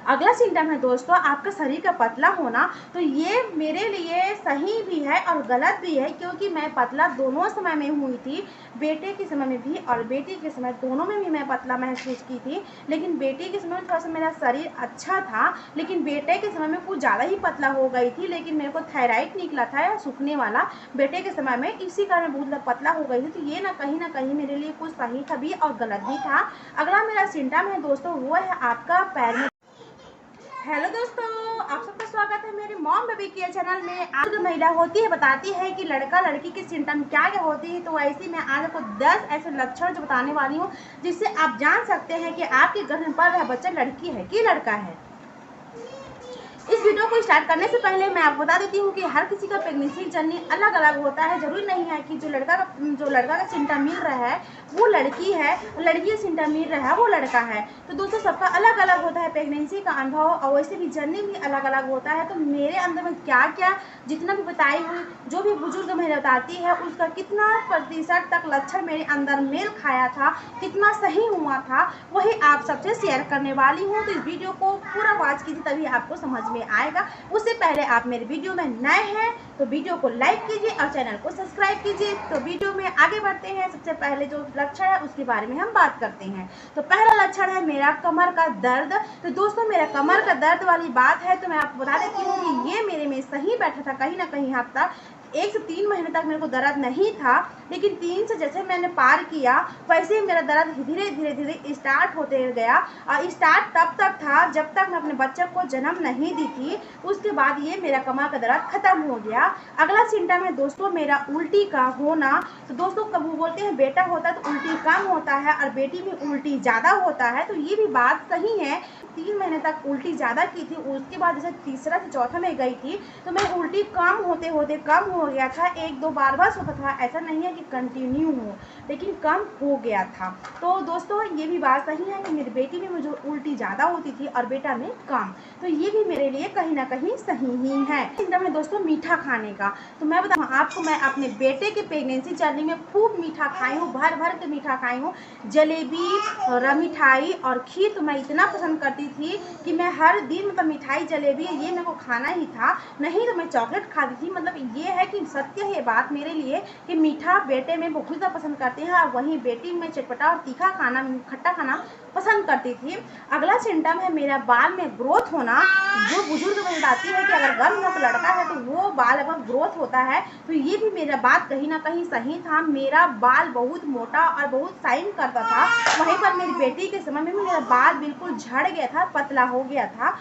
अगला सिम्टम है दोस्तों आपका शरीर का पतला होना। तो ये मेरे लिए सही भी है और गलत भी है, क्योंकि मैं पतला दोनों समय में हुई थी, बेटे के समय में भी और बेटी के समय दोनों में भी मैं पतला महसूस की थी। लेकिन बेटी के समय में थोड़ा सा मेरा शरीर अच्छा था, लेकिन बेटे के समय में कुछ ज़्यादा ही पतला हो गई थी। लेकिन मेरे को थायराइड निकला था या सूखने वाला बेटे के समय में, इसी कारण बहुत पतला हो गई थी। तो ये ना कहीं मेरे लिए कुछ सही था भी और गलत भी था। अगला मेरा सिम्टम है दोस्तों वो है आपका पैर में। हेलो दोस्तों, आप सबका स्वागत है मेरे मॉम बेबी केयर चैनल में। आज जो महिला होती है बताती है कि लड़का लड़की के सिम्टम क्या क्या होती है। तो ऐसे मैं आज आपको 10 ऐसे लक्षण जो बताने वाली हूँ जिससे आप जान सकते हैं कि आपके गर्भ पर रहा बच्चा लड़की है कि लड़का है। इस वीडियो को स्टार्ट करने से पहले मैं आपको बता देती हूँ कि हर किसी का प्रेगनेंसी जर्नी अलग अलग होता है। जरूरी नहीं है कि जो लड़का का सिम्टम मिल रहा है वो लड़की है, लड़की का सिम्टम मिल रहा है वो लड़का है। तो दोस्तों सबका अलग अलग होता है प्रेगनेंसी का अनुभव, और वैसे भी जर्नी भी अलग अलग होता है। तो मेरे अंदर में क्या क्या जितना भी बताई हुई जो भी बुजुर्ग महिला बताती है उसका कितना प्रतिशत तक लक्षण मेरे अंदर मेल खाया था, कितना सही हुआ था, वही आप सबसे शेयर करने वाली हूँ। तो इस वीडियो को पूरा वॉच कीजिए तभी आपको समझ में आएगा। उससे पहले आप मेरे वीडियो में नए हैं तो वीडियो को लाइक कीजिए और चैनल को सब्सक्राइब कीजिए। तो वीडियो में आगे बढ़ते हैं। सबसे पहले जो लक्षण है उसके बारे में हम बात करते हैं। तो पहला लक्षण है मेरा कमर का दर्द। तो दोस्तों मेरा कमर का दर्द वाली बात है तो मैं आपको बता देती हूँ कि ये मेरे में सही बैठा था। कहीं ना कहीं हद तक 1 से 3 महीने तक मेरे को दर्द नहीं था, लेकिन 3 से जैसे मैंने पार किया वैसे ही मेरा दर्द धीरे धीरे स्टार्ट होते गया। और स्टार्ट तब तक था जब तक मैं अपने बच्चे को जन्म नहीं दी थी। उसके बाद ये मेरा कमर का दर्द खत्म हो गया। अगला सिम्टम है दोस्तों मेरा उल्टी का होना। तो दोस्तों कब बोलते हैं बेटा होता है तो उल्टी कम होता है और बेटी में उल्टी ज़्यादा होता है। तो ये भी बात सही है। 3 महीने तक उल्टी ज़्यादा की थी, उसके बाद जैसे तीसरा से चौथा में गई थी तो मैं उल्टी कम होते होते कम हो गया था। 1-2 बार बस होता था, ऐसा नहीं है कि कंटिन्यू हो, लेकिन कम हो गया था। तो दोस्तों ये भी बात सही है कि मेरी बेटी में मुझे उल्टी ज़्यादा होती थी और बेटा में कम। तो ये भी मेरे लिए कहीं ना कहीं सही ही है। सिम्टम है दोस्तों मीठा खाने का। तो मैं बताऊँ आपको, मैं अपने बेटे के प्रेगनेंसी जर्नी में खूब मीठा खाई हूँ, भर भर के मीठा खाई हूँ। जलेबी, मिठाई और खीर तो मैं इतना पसंद करती थी कि मैं हर दिन मतलब मिठाई जलेबी ये मेरे को खाना ही था, नहीं तो मैं चॉकलेट खाती थी। मतलब ये है कि सत्य है बात मेरे लिए कि मीठा बेटे में बहुत ज़्यादा पसंद करते हैं और वहीं बेटी में चटपटा और तीखा खाना, खट्टा खाना पसंद करती थी। अगला सिम्टम है मेरा बाल में ग्रोथ होना। जो बुजुर्ग बताती है कि अगर गर्भ में लड़का है तो वो बाल अगर ग्रोथ होता है, तो ये भी मेरा बात कहीं ना कहीं सही था। मेरा बाल बहुत मोटा और बहुत शाइन करता था, वहीं पर मेरी बेटी के समय में मेरा बाल बिल्कुल झड़ गया था, पतला हो गया था।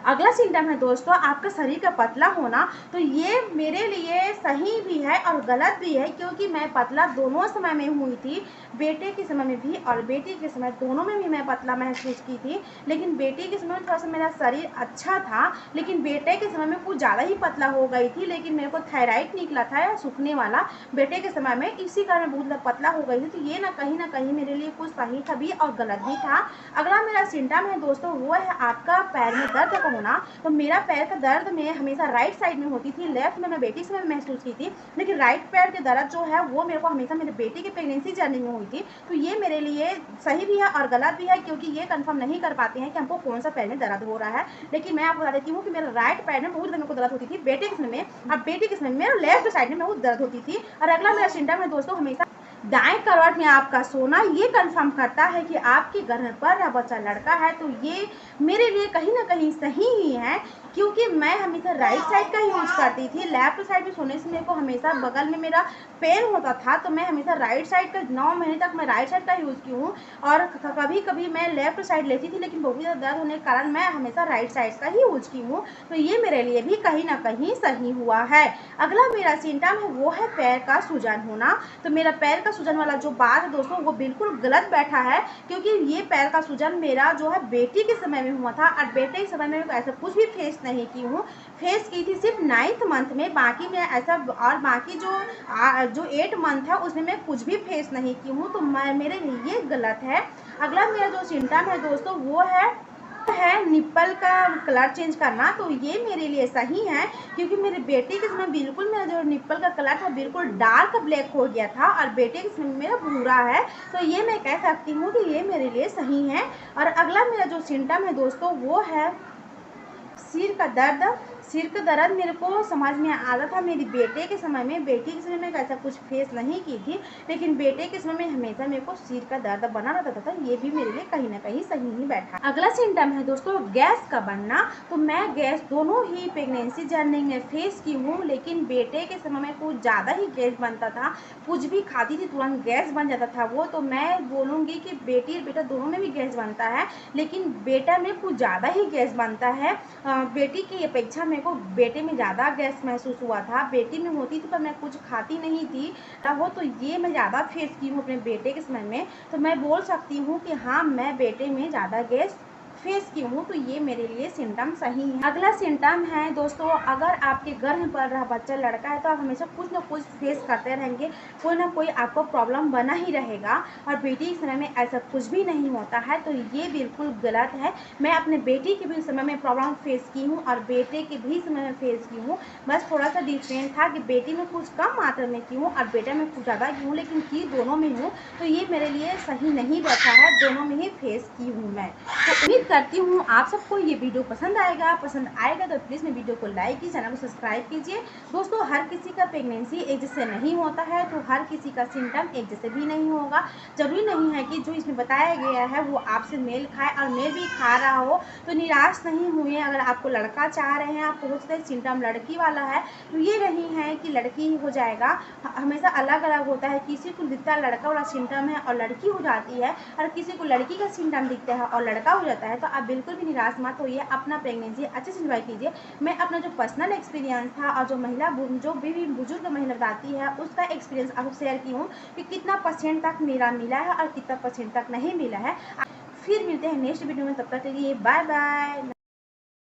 अगला सिम्टम है दोस्तों आपका शरीर का पतला होना। तो ये मेरे लिए सही भी है और गलत भी है, क्योंकि मैं पतला दोनों समय में हुई थी, बेटे के समय में भी और बेटी के समय दोनों में भी मैं पतला महसूस की थी। लेकिन बेटी के समय में थोड़ा सा मेरा शरीर अच्छा था, लेकिन बेटे के समय में कुछ ज़्यादा ही पतला हो गई थी। लेकिन मेरे को थायराइड निकला था या सूखने वाला बेटे के समय में, इसी कारण बहुत पतला हो गई थी। तो ये ना कहीं मेरे लिए कुछ सही था भी और गलत भी था। अगला मेरा सिम्टम है दोस्तों वो है आपका पैर में दर्द होना। तो मेरा पैर का दर्द में हमेशा राइट साइड में होती थी, लेफ्ट में मैं बेटी से महसूस की थी, लेकिन राइट पैर के दर्द जो है वो मेरे को हमेशा मेरे बेटी की प्रेगनेंसी जर्नी में हुई थी। तो ये मेरे लिए सही भी है और गलत भी है, क्योंकि ये कंफर्म नहीं कर पाते हैं कि हमको कौन सा पैर में दर्द हो रहा है। लेकिन मैं आपको बता देती हूँ कि मेरा राइट पैर में बहुत मेरे को दर्द होती थी बेटे के समय में, और बेटी के समय में मेरा लेफ्ट साइड में बहुत दर्द होती थी। और अगला मेरा सिम्टम है दोस्तों हमेशा दाएं करवट में आपका सोना। ये कंफर्म करता है कि आपके गर्भ पर यह बच्चा लड़का है। तो ये मेरे लिए कहीं ना कहीं सही ही है, क्योंकि मैं हमेशा राइट साइड का यूज करती थी। लेफ्ट साइड में सोने से मेरे को हमेशा बगल में मेरा पेन होता था, तो मैं हमेशा राइट साइड का 9 महीने तक मैं राइट साइड का यूज़ की हूँ। और कभी कभी मैं लेफ्ट साइड लेती थी, लेकिन बहुत ज़्यादा दर्द होने के कारण मैं हमेशा राइट साइड का ही यूज की हूँ। तो ये मेरे लिए भी कहीं ना कहीं सही हुआ है। अगला मेरा सिम्टम है वो है पैर का सूजन होना। तो मेरा पैर का सूजन वाला जो बात है दोस्तों वो बिल्कुल गलत बैठा है, क्योंकि ये पैर का सूजन मेरा जो है बेटी के समय में हुआ था, और बेटे के समय में ऐसा कुछ भी फेस नहीं की हूँ। फेस की थी सिर्फ 9th मंथ में, बाकी मैं ऐसा और बाकी जो 8 मंथ है उसमें मैं कुछ भी फेस नहीं की हूँ। तो मेरे लिए ये गलत है। अगला मेरा जो सिम्टम है दोस्तों वो है है निप्पल का कलर चेंज करना, तो ये मेरे लिए सही है क्योंकि मेरे बेटे के समय बिल्कुल मेरा जो निप्पल का कलर था बिल्कुल डार्क ब्लैक हो गया था और बेटे के समय मेरा भूरा है, तो ये मैं कह सकती हूँ कि ये मेरे लिए सही है। और अगला मेरा जो सिम्टम है दोस्तों वो है सिर का दर्द। सिर का दर्द मेरे को समझ में आता था मेरी बेटे के समय में। बेटी के समय में ऐसा कुछ फेस नहीं की थी, लेकिन बेटे के समय में हमेशा मेरे को सिर का दर्द बना रहता था। ये भी मेरे लिए कहीं ना कहीं सही नहीं बैठा। अगला सिम्टम है दोस्तों गैस का बनना। तो मैं गैस दोनों ही प्रेगनेंसी जर्नी में फेस की हूँ, लेकिन बेटे के समय में कुछ ज़्यादा ही गैस बनता था। कुछ भी खाती थी तुरंत गैस बन जाता था वो। तो मैं बोलूँगी कि बेटी और बेटा दोनों में भी गैस बनता है, लेकिन बेटा में कुछ ज़्यादा ही गैस बनता है। बेटी की अपेक्षा मेरे को बेटे में ज़्यादा गैस महसूस हुआ था। बेटी में होती थी पर मैं कुछ खाती नहीं थी वो, तो ये मैं ज़्यादा फेस की हूँ अपने बेटे के समय में। तो मैं बोल सकती हूँ कि हाँ मैं बेटे में ज़्यादा गैस फेस की हूँ, तो ये मेरे लिए सिम्टम सही है। अगला सिम्टम है दोस्तों अगर आपके गर्भ में पल रहा बच्चा लड़का है तो आप हमेशा कुछ ना कुछ फेस करते रहेंगे, कोई ना कोई आपको प्रॉब्लम बना ही रहेगा। और बेटी के समय में ऐसा कुछ भी नहीं होता है, तो ये बिल्कुल गलत है। मैं अपने बेटी के भी समय में प्रॉब्लम फेस की हूँ और बेटे के भी समय में फेस की हूँ। बस थोड़ा सा डिफरेंट था कि बेटी में कुछ कम मात्रा में की हूँ और बेटा में कुछ ज़्यादा की हूँ, लेकिन की दोनों में हूँ, तो ये मेरे लिए सही नहीं बैठा है। दोनों में ही फेस की हूँ मैं। तो उम्मीद करती हूँ आप सबको ये वीडियो पसंद आएगा तो प्लीज़ मेरे वीडियो को लाइक कीजिए, चैनल को सब्सक्राइब कीजिए। दोस्तों हर किसी का प्रेगनेंसी एक जैसे नहीं होता है, तो हर किसी का सिम्टम एक जैसे भी नहीं होगा। जरूरी नहीं है कि जो इसमें बताया गया है वो आपसे मेल खाए, और मेल भी खा रहा हो तो निराश नहीं हुए। अगर आपको लड़का चाह रहे हैं, आपको हो सकता है सिम्टम लड़की वाला है, तो ये नहीं है कि लड़की ही हो जाएगा। हमेशा अलग अलग होता है। किसी को दिखता है लड़का वाला सिम्टम है और लड़की हो जाती है, और किसी को लड़की का सिम्टम दिखता है और लड़का हो जाता है। तो आप बिल्कुल भी निराश मत होइए, अपना प्रेगनेंसी अच्छे से एंजॉय कीजिए। मैं अपना जो पर्सनल एक्सपीरियंस था और जो भी बुजुर्ग महिला बताती है उसका एक्सपीरियंस आपको शेयर की हूँ कि कितना % तक मेरा मिला है और कितना % तक नहीं मिला है। फिर मिलते हैं नेक्स्ट वीडियो में, तब तक के लिए बाय बाय।